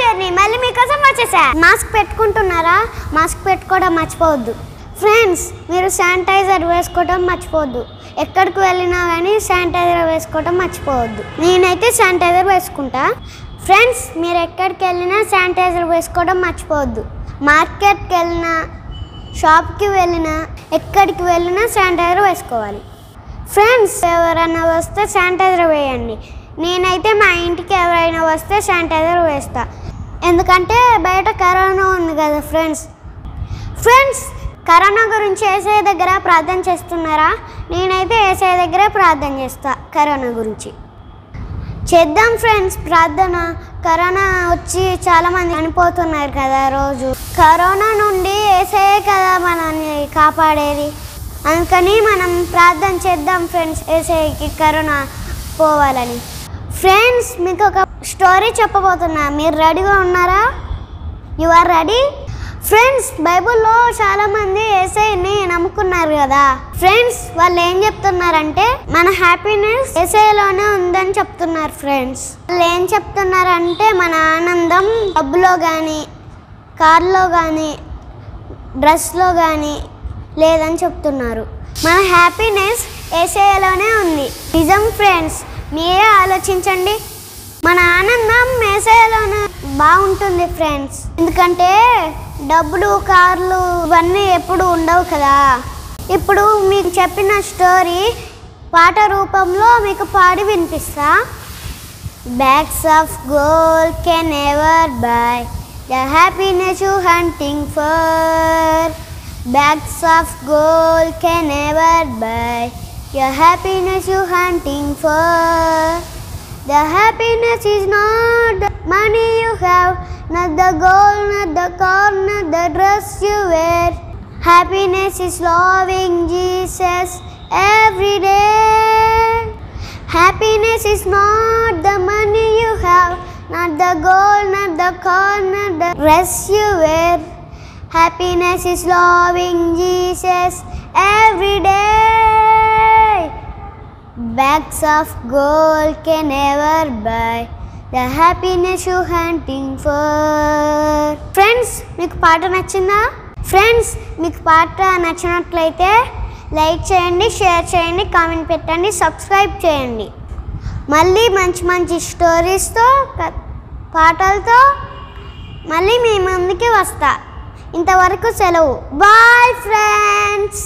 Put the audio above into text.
Journey మళ్ళీ మీకోసం వచ్చేసా. మాస్క్ పెట్టుకుంటున్నారా? మాస్క్ పెట్టుకోవడం మర్చిపోవద్దు ఫ్రెండ్స్. మీరు శానిటైజర్ వేసుకోవడం మర్చిపోవద్దు. ఎక్కడికి వెళ్ళినా కానీ శానిటైజర్ వేసుకోవడం మర్చిపోవద్దు. నేనైతే శానిటైజర్ వేసుకుంటా ఫ్రెండ్స్. మీరు ఎక్కడికి వెళ్ళినా శానిటైజర్ వేసుకోవడం మర్చిపోవద్దు. మార్కెట్కి వెళ్ళినా, షాప్కి వెళ్ళినా, ఎక్కడికి వెళ్ళినా శానిటైజర్ వేసుకోవాలి ఫ్రెండ్స్. ఎవరైనా వస్తే శానిటైజర్ వేయండి. నేనైతే మా ఇంటికి ఎవరైనా వస్తే శానిటైజర్ వేస్తా. ఎందుకంటే బయట కరోనా ఉంది కదా ఫ్రెండ్స్. కరోనా గురించి యేసయ్య దగ్గర ప్రార్థన చేస్తున్నారా? నేనైతే యేసయ్య దగ్గర ప్రార్థన చేస్తా. కరోనా గురించి చేద్దాం ఫ్రెండ్స్ ప్రార్థన. కరోనా వచ్చి చాలామంది చనిపోతున్నారు కదా రోజు. కరోనా నుండి యేసయ్యే కదా మనల్ని కాపాడేది. అందుకని మనం ప్రార్థన చేద్దాం ఫ్రెండ్స్, యేసయ్యకి కరోనా పోవాలని. ఫ్రెండ్స్ మీకు ఒక స్టోరీ చెప్పబోతున్నా. మీరు రెడీగా ఉన్నారా? You are ready friends. బైబిల్లో చాలామంది యేసయ్యని నమ్ముకున్నారు కదా ఫ్రెండ్స్. వాళ్ళు ఏం చెప్తున్నారంటే మన హ్యాపీనెస్ యేసయ్యలోనే ఉందని చెప్తున్నారు ఫ్రెండ్స్. వాళ్ళు ఏం చెప్తున్నారంటే మన ఆనందం డబ్బులో కానీ, కార్లో కానీ, డ్రెస్లో కానీ లేదని చెప్తున్నారు. మన హ్యాపీనెస్ యేసయ్యలోనే ఉంది. నిజం ఫ్రెండ్స్. మీరే ఆలోచించండి. మన ఆనందం యేసయ్యలోనే బాగుంటుంది ఫ్రెండ్స్. ఎందుకంటే డబ్బులు, కార్లు ఇవన్నీ ఎప్పుడు ఉండవు కదా. ఇప్పుడు మీకు చెప్పిన స్టోరీ పాట రూపంలో మీకు పాడి వినిపిస్తా. Bags of gold can never by the happiness you hunting for. Bags of gold can never by your happiness you hunting for. The happiness is not the money you have, not the gold, not the car, not the dress you wear. Happiness is loving Jesus every day. Happiness is not the money you have, not the gold, not the car, not the dress you wear. Happiness is loving Jesus every day. Bags of gold can never buy the happiness you hunting for. Friends మీకు పాట నచ్చిందా? Friends మీకు పాట నచ్చినట్లయితే like చేయండి, share చేయండి, comment పెట్టండి, subscribe చేయండి. మళ్ళీ మంచి మంచి స్టోరీస్తో, పాటలతో మళ్ళీ మీ ముందుకి వస్తా. ఇంతవరకు సెలవు. Bye friends.